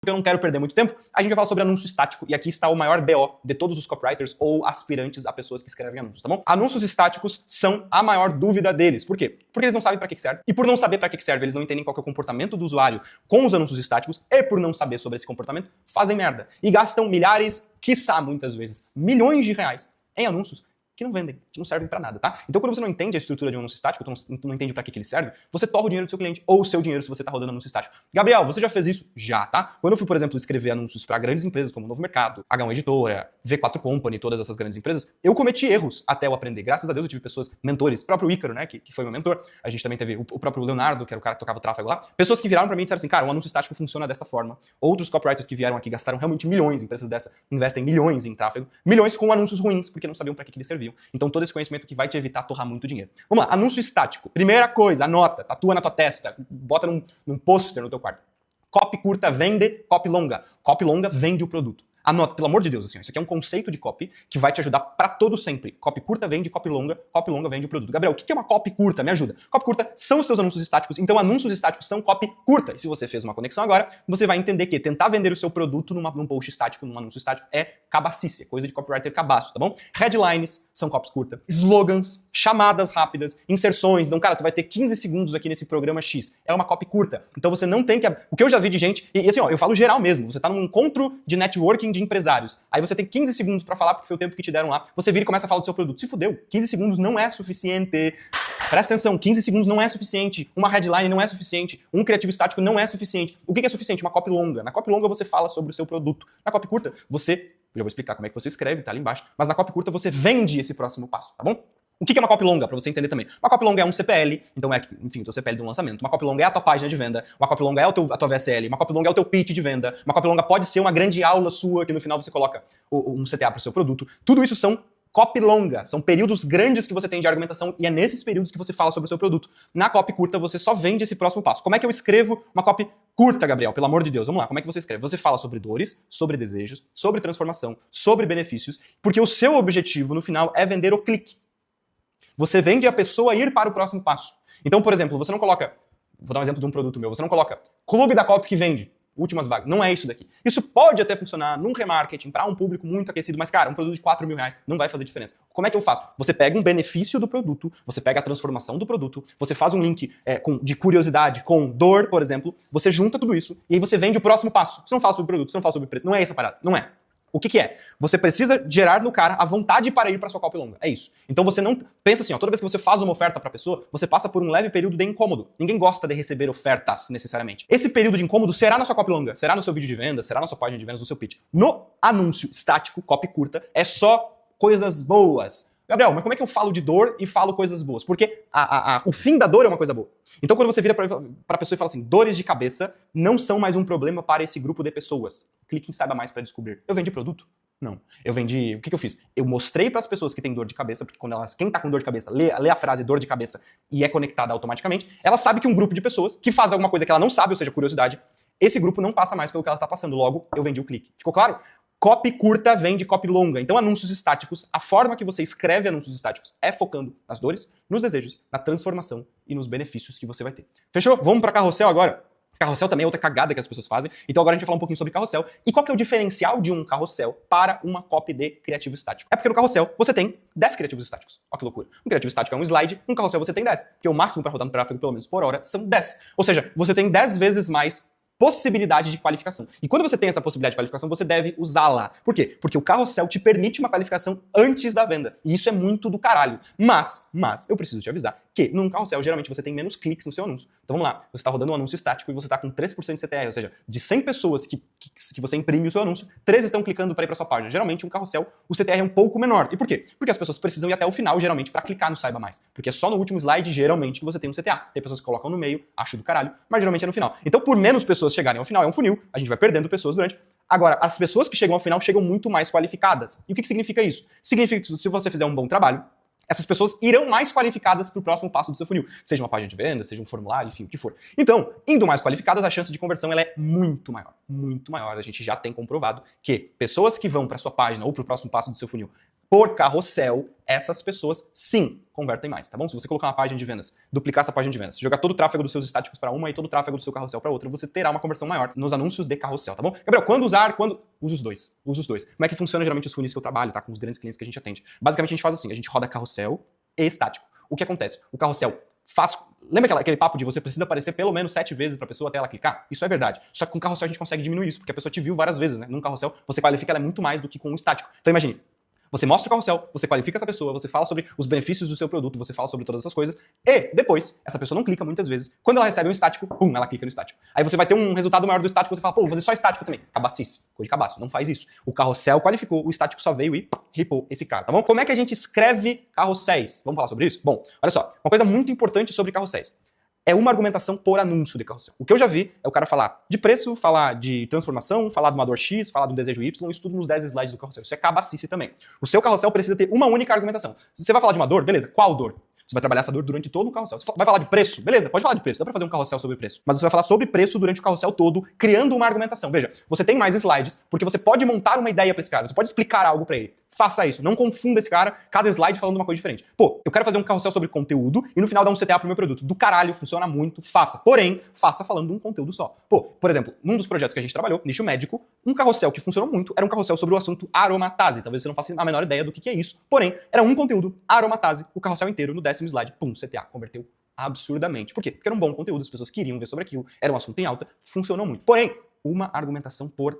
porque eu não quero perder muito tempo, a gente vai falar sobre anúncio estático, e aqui está o maior BO de todos os copywriters ou aspirantes a pessoas que escrevem anúncios, tá bom? Anúncios estáticos são a maior dúvida deles. Por quê? Porque eles não sabem para que serve, e por não saber para que serve, eles não entendem qual que é o comportamento do usuário com os anúncios estáticos, e por não saber sobre esse comportamento, fazem merda. E gastam milhares, quiçá muitas vezes, milhões de reais em anúncios que não vendem, que não servem pra nada, tá? Então quando você não entende a estrutura de um anúncio estático, não entende pra que ele serve, você torra o dinheiro do seu cliente ou o seu dinheiro se você tá rodando anúncio estático. Gabriel, você já fez isso? Já, tá? Quando eu fui, por exemplo, escrever anúncios pra grandes empresas como Novo Mercado, H1 Editora, V4 Company, todas essas grandes empresas, eu cometi erros até eu aprender. Graças a Deus eu tive pessoas, mentores, próprio Ícaro, né, que foi meu mentor. A gente também teve o próprio Leonardo, que era o cara que tocava o tráfego lá. Pessoas que viraram pra mim e disseram assim, cara, o anúncio estático funciona dessa forma. Outros copywriters que vieram aqui gastaram realmente milhões, empresas dessa investem milhões em tráfego, milhões com anúncios ruins, porque não sabiam pra que eles serviam. Então todo esse conhecimento que vai te evitar torrar muito dinheiro. Vamos lá, anúncio estático. Primeira coisa, anota, tatua na tua testa, bota num pôster no teu quarto. Copy curta vende, copy longa. Copy longa vende o produto. Anota, pelo amor de Deus, assim, isso aqui é um conceito de copy que vai te ajudar pra todo sempre. Copy curta vende, copy longa vende o produto. Gabriel, o que é uma copy curta? Me ajuda. Copy curta são os teus anúncios estáticos, então anúncios estáticos são copy curta. E se você fez uma conexão agora, você vai entender que tentar vender o seu produto num post estático, num anúncio estático, é cabacice, é coisa de copywriter cabaço, tá bom? Headlines são copies curta, slogans, chamadas rápidas, inserções. Então, cara, tu vai ter 15 segundos aqui nesse programa X. É uma copy curta. Então você não tem que... O que eu já vi de gente... E assim, ó, eu falo geral mesmo. Você tá num encontro de networking de empresários. Aí você tem 15 segundos pra falar, porque foi o tempo que te deram lá. Você vira e começa a falar do seu produto. Se fudeu. 15 segundos não é suficiente. Presta atenção, 15 segundos não é suficiente. Uma headline não é suficiente. Um criativo estático não é suficiente. O que é suficiente? Uma copy longa. Na copy longa você fala sobre o seu produto. Na copy curta, você... Eu já vou explicar como é que você escreve, tá ali embaixo. Mas na copy curta você vende esse próximo passo, tá bom? O que é uma copy longa, pra você entender também? Uma copy longa é um CPL, então é, enfim, o teu CPL de um lançamento. Uma copy longa é a tua página de venda. Uma copy longa é a tua VSL. Uma copy longa é o teu pitch de venda. Uma copy longa pode ser uma grande aula sua, que no final você coloca um CTA pro seu produto. Tudo isso são copy longa, são períodos grandes que você tem de argumentação e é nesses períodos que você fala sobre o seu produto. Na copy curta você só vende esse próximo passo. Como é que eu escrevo uma copy curta, Gabriel? Pelo amor de Deus, vamos lá. Como é que você escreve? Você fala sobre dores, sobre desejos, sobre transformação, sobre benefícios, porque o seu objetivo no final é vender o clique. Você vende a pessoa ir para o próximo passo. Então, por exemplo, você não coloca... Vou dar um exemplo de um produto meu. Você não coloca clube da copy que vende. Últimas vagas. Não é isso daqui. Isso pode até funcionar num remarketing para um público muito aquecido, mas, cara, um produto de 4 mil reais não vai fazer diferença. Como é que eu faço? Você pega um benefício do produto, você pega a transformação do produto, você faz um link de curiosidade com dor, por exemplo, você junta tudo isso e aí você vende o próximo passo. Você não fala sobre o produto, você não fala sobre o preço. Não é essa parada. Não é. O que é? Você precisa gerar no cara a vontade para ir para sua copy longa. É isso. Então você não... Pensa assim, ó, toda vez que você faz uma oferta para a pessoa, você passa por um leve período de incômodo. Ninguém gosta de receber ofertas, necessariamente. Esse período de incômodo será na sua copy longa, será no seu vídeo de venda, será na sua página de vendas, no seu pitch. No anúncio estático, copy curta, é só coisas boas. Gabriel, mas como é que eu falo de dor e falo coisas boas? Porque o fim da dor é uma coisa boa. Então quando você vira para a pessoa e fala assim, dores de cabeça não são mais um problema para esse grupo de pessoas. Clique em Saiba Mais para descobrir. Eu vendi produto? Não. Eu vendi... O que eu fiz? Eu mostrei para as pessoas que têm dor de cabeça, porque quem tá com dor de cabeça lê a frase dor de cabeça e é conectada automaticamente, ela sabe que um grupo de pessoas que faz alguma coisa que ela não sabe, ou seja, curiosidade, esse grupo não passa mais pelo que ela está passando. Logo, eu vendi o clique. Ficou claro? Copy curta vende copy longa. Então, anúncios estáticos, a forma que você escreve anúncios estáticos é focando nas dores, nos desejos, na transformação e nos benefícios que você vai ter. Fechou? Vamos para carrossel agora? Carrossel também é outra cagada que as pessoas fazem. Então agora a gente vai falar um pouquinho sobre carrossel. E qual que é o diferencial de um carrossel para uma copy de criativo estático? É porque no carrossel você tem 10 criativos estáticos. Olha que loucura. Um criativo estático é um slide, um carrossel você tem 10. Porque o máximo para rodar no tráfego, pelo menos por hora, são 10. Ou seja, você tem 10 vezes mais possibilidade de qualificação. E quando você tem essa possibilidade de qualificação, você deve usá-la. Por quê? Porque o carrossel te permite uma qualificação antes da venda. E isso é muito do caralho. Mas, eu preciso te avisar que num carrossel, geralmente, você tem menos cliques no seu anúncio. Então vamos lá, você está rodando um anúncio estático e você está com 3% de CTR, ou seja, de 100 pessoas que você imprime o seu anúncio, 3 estão clicando para ir para sua página. Geralmente, um carrossel, o CTR é um pouco menor. E por quê? Porque as pessoas precisam ir até o final, geralmente, para clicar no Saiba Mais. Porque é só no último slide, geralmente, que você tem um CTA. Tem pessoas que colocam no meio, acho do caralho, mas geralmente é no final. Então, por menos pessoas chegarem ao final, é um funil, a gente vai perdendo pessoas durante. Agora, as pessoas que chegam ao final chegam muito mais qualificadas. E o que significa isso? Significa que se você fizer um bom trabalho, essas pessoas irão mais qualificadas para o próximo passo do seu funil. Seja uma página de venda, seja um formulário, enfim, o que for. Então, indo mais qualificadas, a chance de conversão ela é muito maior. Muito maior. A gente já tem comprovado que pessoas que vão para sua página ou para o próximo passo do seu funil por carrossel, essas pessoas sim convertem mais, tá bom? Se você colocar uma página de vendas, duplicar essa página de vendas, jogar todo o tráfego dos seus estáticos para uma e todo o tráfego do seu carrossel para outra, você terá uma conversão maior nos anúncios de carrossel, tá bom? Gabriel, quando usar? Quando? Usa os dois. Usa os dois. Como é que funciona geralmente os funis que eu trabalho, tá? Com os grandes clientes que a gente atende. Basicamente a gente faz assim, a gente roda carrossel e estático. O que acontece? O carrossel faz... Lembra aquele papo de você precisa aparecer pelo menos 7 vezes para a pessoa até ela clicar? Isso é verdade. Só que com carrossel a gente consegue diminuir isso, porque a pessoa te viu várias vezes, né? Num carrossel você qualifica ela muito mais do que com um estático. Então imagine, você mostra o carrossel, você qualifica essa pessoa, você fala sobre os benefícios do seu produto, você fala sobre todas essas coisas, e depois, essa pessoa não clica muitas vezes. Quando ela recebe um estático, pum, ela clica no estático. Aí você vai ter um resultado maior do estático, você fala, pô, vou fazer só estático também. Cabacice, coisa de cabaço, não faz isso. O carrossel qualificou, o estático só veio e ripou esse cara, tá bom? Como é que a gente escreve carrosséis? Vamos falar sobre isso? Bom, olha só, uma coisa muito importante sobre carrosséis. É uma argumentação por anúncio de carrossel. O que eu já vi é o cara falar de preço, falar de transformação, falar de uma dor X, falar de um desejo Y, isso tudo nos 10 slides do carrossel. Isso é cabacice também. O seu carrossel precisa ter uma única argumentação. Se você vai falar de uma dor, beleza, qual dor? Você vai trabalhar essa dor durante todo o carrossel. Você vai falar de preço? Beleza, pode falar de preço. Dá pra fazer um carrossel sobre preço. Mas você vai falar sobre preço durante o carrossel todo, criando uma argumentação. Veja, você tem mais slides, porque você pode montar uma ideia pra esse cara. Você pode explicar algo pra ele. Faça isso. Não confunda esse cara, cada slide falando uma coisa diferente. Pô, eu quero fazer um carrossel sobre conteúdo e no final dar um CTA pro meu produto. Do caralho, funciona muito, faça. Porém, faça falando de um conteúdo só. Pô, por exemplo, num dos projetos que a gente trabalhou, nicho médico, um carrossel que funcionou muito era um carrossel sobre o assunto aromatase. Talvez você não faça a menor ideia do que é isso. Porém, era um conteúdo, aromatase, o carrossel inteiro no 10º slide. Pum, CTA. Converteu absurdamente. Por quê? Porque era um bom conteúdo, as pessoas queriam ver sobre aquilo, era um assunto em alta, funcionou muito. Porém, uma argumentação por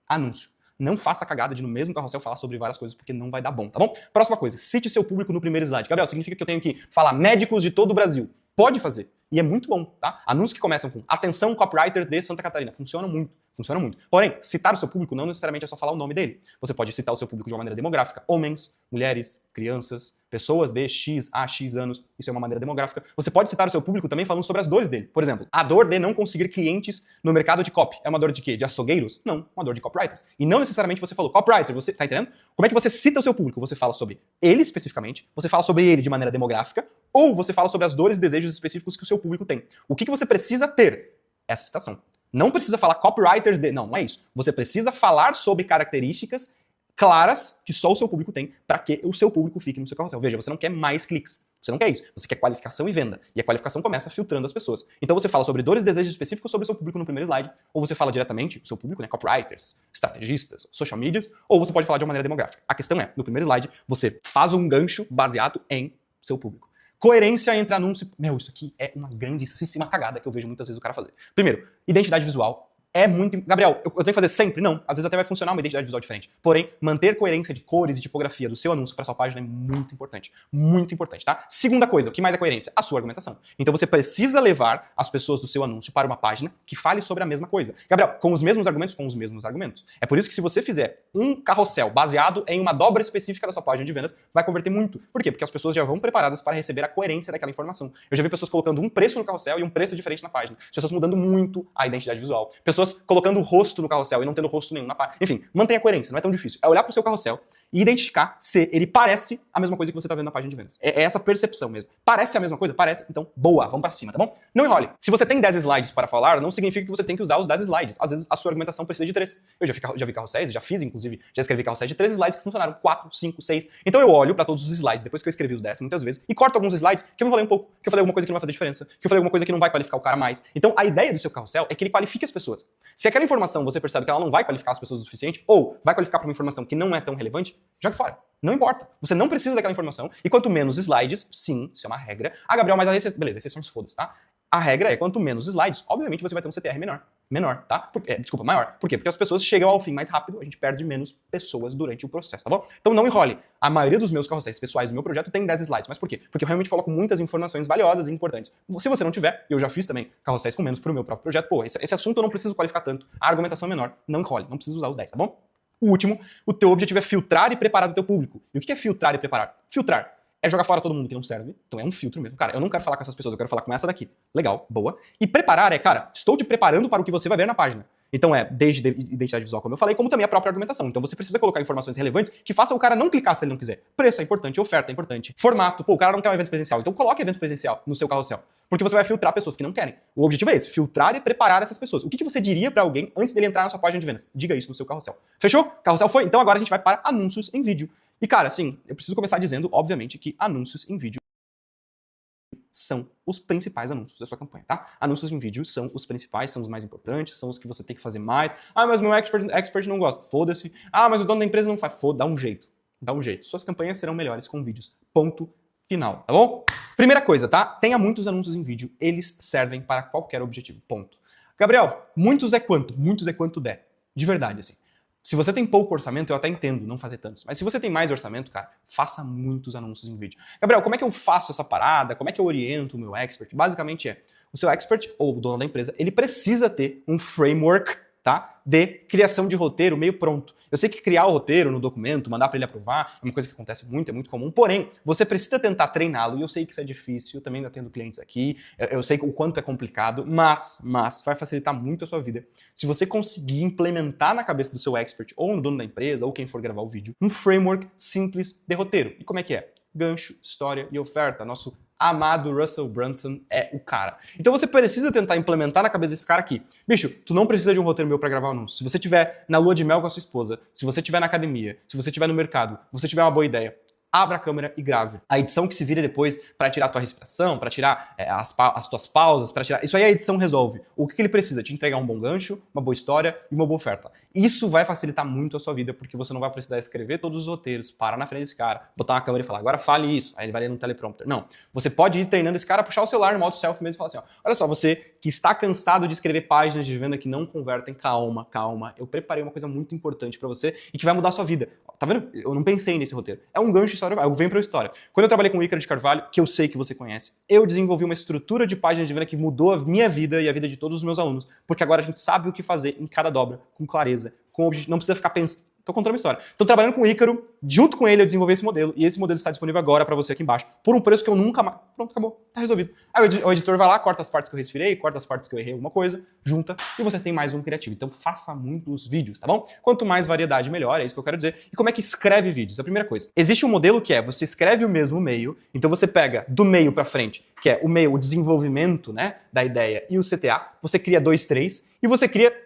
anúncio. Não faça a cagada de no mesmo carrossel falar sobre várias coisas, porque não vai dar bom, tá bom? Próxima coisa, cite seu público no primeiro slide. Gabriel, significa que eu tenho que falar médicos de todo o Brasil. Pode fazer. E é muito bom, tá? Anúncios que começam com atenção copywriters de Santa Catarina. Funciona muito. Funciona muito. Porém, citar o seu público não necessariamente é só falar o nome dele. Você pode citar o seu público de uma maneira demográfica. Homens, mulheres, crianças, pessoas de X a X anos. Isso é uma maneira demográfica. Você pode citar o seu público também falando sobre as dores dele. Por exemplo, a dor de não conseguir clientes no mercado de copy. É uma dor de quê? De açougueiros? Não, uma dor de copywriters. E não necessariamente você falou copywriter. Você tá entendendo? Como é que você cita o seu público? Você fala sobre ele especificamente, você fala sobre ele de maneira demográfica, ou você fala sobre as dores e desejos específicos que o seu público tem. O que você precisa ter? Essa citação. Não precisa falar copywriters de... Não, não é isso. Você precisa falar sobre características claras que só o seu público tem para que o seu público fique no seu carrossel. Veja, você não quer mais cliques. Você não quer isso. Você quer qualificação e venda. E a qualificação começa filtrando as pessoas. Então você fala sobre dores e desejos específicos sobre o seu público no primeiro slide, ou você fala diretamente o seu público, né, copywriters, estrategistas, social medias, ou você pode falar de uma maneira demográfica. A questão é, no primeiro slide, você faz um gancho baseado em seu público. Coerência entre anúncio... Meu, isso aqui é uma grandíssima cagada que eu vejo muitas vezes o cara fazer. Primeiro, identidade visual. É muito... Gabriel, eu tenho que fazer sempre? Não. Às vezes até vai funcionar uma identidade visual diferente. Porém, manter coerência de cores e tipografia do seu anúncio para sua página é muito importante. Muito importante, tá? Segunda coisa, o que mais é coerência? A sua argumentação. Então você precisa levar as pessoas do seu anúncio para uma página que fale sobre a mesma coisa. Gabriel, com os mesmos argumentos? Com os mesmos argumentos. É por isso que se você fizer um carrossel baseado em uma dobra específica da sua página de vendas, vai converter muito. Por quê? Porque as pessoas já vão preparadas para receber a coerência daquela informação. Eu já vi pessoas colocando um preço no carrossel e um preço diferente na página. Pessoas mudando muito a identidade visual. Pessoas colocando o rosto no carrossel e não tendo rosto nenhum na página. Enfim, mantenha a coerência, não é tão difícil. É olhar para o seu carrossel e identificar se ele parece a mesma coisa que você está vendo na página de vendas. É essa percepção mesmo. Parece a mesma coisa? Parece. Então, boa, vamos para cima, tá bom? Não enrole. Se você tem 10 slides para falar, não significa que você tem que usar os 10 slides. Às vezes, a sua argumentação precisa de 3. Eu já vi carrosséis, já fiz, inclusive, já escrevi carrosséis de 3 slides que funcionaram, 4, 5, 6. Então eu olho para todos os slides, depois que eu escrevi os 10 muitas vezes, e corto alguns slides que eu me falei um pouco, que eu falei alguma coisa que não vai fazer diferença, que eu falei alguma coisa que não vai qualificar o cara mais. Então, a ideia do seu carrossel é que ele qualifique as pessoas. Se aquela informação você percebe que ela não vai qualificar as pessoas o suficiente, ou vai qualificar para uma informação que não é tão relevante, jogue fora. Não importa. Você não precisa daquela informação. E quanto menos slides, sim, isso é uma regra. Ah, Gabriel, mas beleza, exceções foda-se, tá? A regra é quanto menos slides, obviamente você vai ter um CTR menor, tá? Maior. Por quê? Porque as pessoas chegam ao fim mais rápido, a gente perde menos pessoas durante o processo, tá bom? Então não enrole. A maioria dos meus carrosséis pessoais do meu projeto tem 10 slides. Mas por quê? Porque eu realmente coloco muitas informações valiosas e importantes. Se você não tiver, eu já fiz também carrosséis com menos pro meu próprio projeto, pô, esse assunto eu não preciso qualificar tanto. A argumentação é menor, não enrole, não precisa usar os 10, tá bom? O último, o teu objetivo é filtrar e preparar o teu público. E o que é filtrar e preparar? Filtrar é jogar fora todo mundo que não serve. Então é um filtro mesmo. Cara, eu não quero falar com essas pessoas, eu quero falar com essa daqui. Legal, boa. E preparar é, cara, estou te preparando para o que você vai ver na página. Então desde identidade visual, como eu falei, como também a própria argumentação. Então você precisa colocar informações relevantes que façam o cara não clicar se ele não quiser. Preço é importante, oferta é importante, formato, o cara não quer um evento presencial, então coloque evento presencial no seu carrossel. Porque você vai filtrar pessoas que não querem. O objetivo é esse, filtrar e preparar essas pessoas. O que você diria pra alguém antes dele entrar na sua página de vendas? Diga isso no seu carrossel. Fechou? Carrossel foi? Então agora a gente vai para anúncios em vídeo. E cara, assim, eu preciso começar dizendo, obviamente, que anúncios em vídeo são os principais anúncios da sua campanha, tá? Anúncios em vídeo são os principais, são os mais importantes, são os que você tem que fazer mais. Ah, mas meu expert não gosta. Foda-se. Ah, mas o dono da empresa não faz. Dá um jeito. Dá um jeito. Suas campanhas serão melhores com vídeos. Ponto final, tá bom? Primeira coisa, tá? Tenha muitos anúncios em vídeo. Eles servem para qualquer objetivo. Ponto. Gabriel, muitos é quanto? Muitos é quanto der. De verdade, assim. Se você tem pouco orçamento, eu até entendo não fazer tantos. Mas se você tem mais orçamento, cara, faça muitos anúncios em vídeo. Gabriel, como é que eu faço essa parada? Como é que eu oriento o meu expert? Basicamente o seu expert, ou o dono da empresa, ele precisa ter um framework, tá? De criação de roteiro meio pronto. Eu sei que criar o roteiro no documento, mandar para ele aprovar, é uma coisa que acontece muito, é muito comum. Porém, você precisa tentar treiná-lo, e eu sei que isso é difícil, eu também ainda tendo clientes aqui, eu sei o quanto é complicado, mas vai facilitar muito a sua vida. Se você conseguir implementar na cabeça do seu expert, ou no dono da empresa, ou quem for gravar o vídeo, um framework simples de roteiro. E como é que é? Gancho, história e oferta. Nosso amado Russell Brunson é o cara. Então você precisa tentar implementar na cabeça desse cara aqui. Bicho, tu não precisa de um roteiro meu pra gravar um anúncio. Se você tiver na lua de mel com a sua esposa, se você tiver na academia, se você tiver no mercado, se você tiver uma boa ideia, abra a câmera e grave. A edição que se vira depois para tirar a tua respiração, para tirar as tuas pausas, para tirar... Isso aí a edição resolve. O que ele precisa? Te entregar um bom gancho, uma boa história e uma boa oferta. Isso vai facilitar muito a sua vida, porque você não vai precisar escrever todos os roteiros, parar na frente desse cara, botar uma câmera e falar, agora fale isso. Aí ele vai ler no teleprompter. Não. Você pode ir treinando esse cara, puxar o celular no modo selfie mesmo e falar assim, ó, olha só, você que está cansado de escrever páginas de venda que não convertem, calma. Eu preparei uma coisa muito importante para você e que vai mudar a sua vida. Tá vendo? Eu não pensei nesse roteiro. É um gancho de história, eu venho pra história. Quando eu trabalhei com o Ícaro de Carvalho, que eu sei que você conhece, eu desenvolvi uma estrutura de página de venda que mudou a minha vida e a vida de todos os meus alunos, porque agora a gente sabe o que fazer em cada dobra, com clareza, com objetivo, não precisa ficar pensando. Tô contando uma história. Tô trabalhando com o Ícaro, junto com ele eu desenvolvi esse modelo, e esse modelo está disponível agora pra você aqui embaixo, por um preço que eu nunca mais... Pronto, acabou, tá resolvido. Aí o editor vai lá, corta as partes que eu respirei, corta as partes que eu errei alguma coisa, junta, e você tem mais um criativo. Então faça muitos vídeos, tá bom? Quanto mais variedade, melhor, é isso que eu quero dizer. E como é que escreve vídeos? A primeira coisa. Existe um modelo que você escreve o mesmo meio, então você pega do meio pra frente, que é o desenvolvimento, né, da ideia, e o CTA, você cria 2, 3, e você cria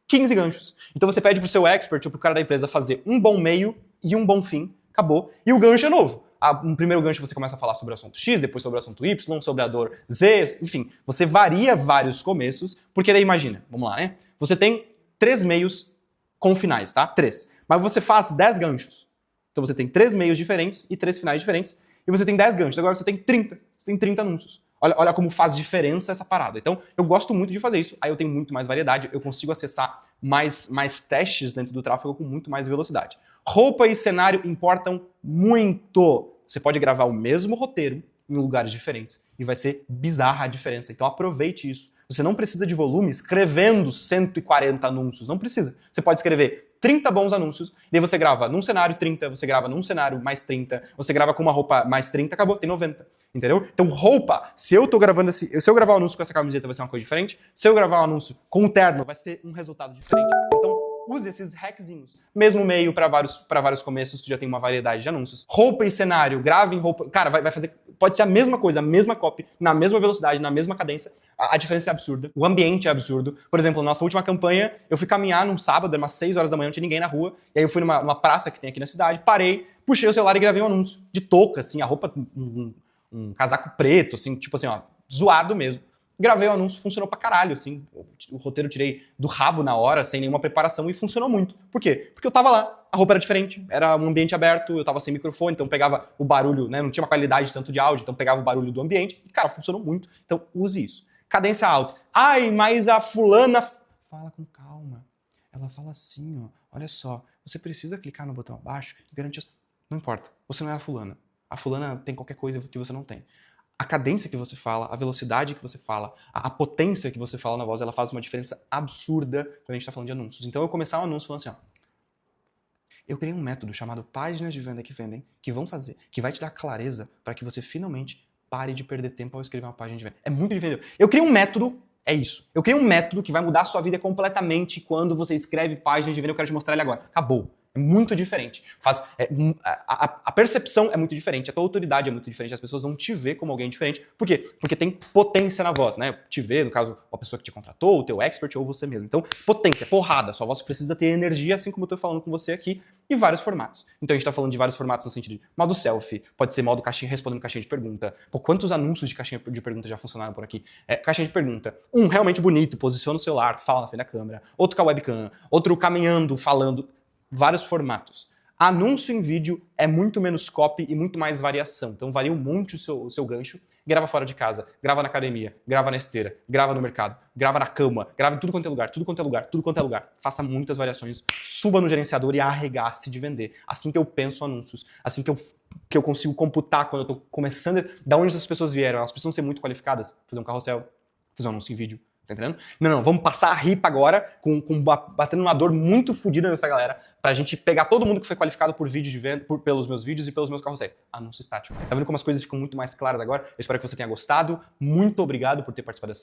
15 ganchos. Então você pede pro seu expert ou pro cara da empresa fazer um bom meio e um bom fim, acabou. E o gancho é novo. No primeiro gancho você começa a falar sobre o assunto X, depois sobre o assunto Y, sobre a dor Z, enfim. Você varia vários começos, porque daí imagina, vamos lá, né? Você tem 3 meios com finais, tá? 3. Mas você faz 10 ganchos. Então você tem 3 meios diferentes e 3 finais diferentes, e você tem 10 ganchos. Agora você tem 30. Você tem 30 anúncios. Olha como faz diferença essa parada. Então, eu gosto muito de fazer isso, aí eu tenho muito mais variedade, eu consigo acessar mais testes dentro do tráfego com muito mais velocidade. Roupa e cenário importam muito. Você pode gravar o mesmo roteiro em lugares diferentes e vai ser bizarra a diferença. Então, aproveite isso. Você não precisa de volume escrevendo 140 anúncios, não precisa. Você pode escrever 30 bons anúncios, daí você grava num cenário 30, você grava num cenário mais 30, você grava com uma roupa mais 30, acabou, tem 90, entendeu? Então roupa, se eu gravar um anúncio com essa camiseta vai ser uma coisa diferente, se eu gravar um anúncio com um terno vai ser um resultado diferente. Então use esses hackzinhos. Mesmo meio para vários começos, tu já tem uma variedade de anúncios. Roupa e cenário, grave em roupa, cara, vai fazer, pode ser a mesma coisa, a mesma copy, na mesma velocidade, na mesma cadência. A diferença é absurda. O ambiente é absurdo. Por exemplo, nossa última campanha, eu fui caminhar num sábado, era umas 6 horas da manhã, não tinha ninguém na rua. E aí eu fui numa praça que tem aqui na cidade, parei, puxei o celular e gravei um anúncio. De touca, assim, a roupa, um casaco preto, assim, tipo assim, ó, zoado mesmo. Gravei o anúncio, funcionou pra caralho, assim. O roteiro eu tirei do rabo na hora, sem nenhuma preparação, e funcionou muito. Por quê? Porque eu tava lá, a roupa era diferente, era um ambiente aberto, eu tava sem microfone, então pegava o barulho, né? Não tinha uma qualidade tanto de áudio, então pegava o barulho do ambiente, e, cara, funcionou muito. Então, use isso. Cadência alta. Ai, mas a fulana... Fala com calma. Ela fala assim, ó, olha só, você precisa clicar no botão abaixo e garantir... Não importa, você não é a fulana. A fulana tem qualquer coisa que você não tem. A cadência que você fala, a velocidade que você fala, a potência que você fala na voz, ela faz uma diferença absurda quando a gente está falando de anúncios. Então eu começar um anúncio falando assim, ó, eu criei um método chamado páginas de venda que vendem, que vai te dar clareza para que você finalmente pare de perder tempo ao escrever uma página de venda. É muito difícil. Eu criei um método É isso. Eu criei um método que vai mudar a sua vida completamente quando você escreve páginas de venda. Eu quero te mostrar ele agora. Acabou. É muito diferente. A percepção é muito diferente, a tua autoridade é muito diferente, as pessoas vão te ver como alguém diferente. Por quê? Porque tem potência na voz, né? Te ver, no caso, a pessoa que te contratou, o teu expert ou você mesmo. Então, potência, porrada. Sua voz precisa ter energia, assim como eu tô falando com você aqui, e vários formatos. Então, a gente tá falando de vários formatos no sentido de modo selfie, pode ser modo caixinha, respondendo caixinha de pergunta. Pô, quantos anúncios de caixinha de pergunta já funcionaram por aqui? Caixinha de pergunta. Um realmente bonito, posiciona o celular, fala na frente da câmera. Outro com a webcam. Outro caminhando, falando. Vários formatos. Anúncio em vídeo é muito menos copy e muito mais variação. Então varia um monte o seu gancho. Grava fora de casa, grava na academia, grava na esteira, grava no mercado, grava na cama, grava em tudo quanto é lugar, tudo quanto é lugar, tudo quanto é lugar. Faça muitas variações, suba no gerenciador e arregace de vender. Assim que eu penso anúncios, assim que eu consigo computar quando eu tô começando, da onde essas pessoas vieram. Elas precisam ser muito qualificadas, fazer um carrossel, fazer um anúncio em vídeo. Tá entendendo? Não, vamos passar a ripa agora, batendo uma dor muito fodida nessa galera, pra gente pegar todo mundo que foi qualificado por vídeo de venda, pelos meus vídeos e pelos meus carrosséis. Anúncio estático. Tá vendo como as coisas ficam muito mais claras agora? Eu espero que você tenha gostado. Muito obrigado por ter participado dessa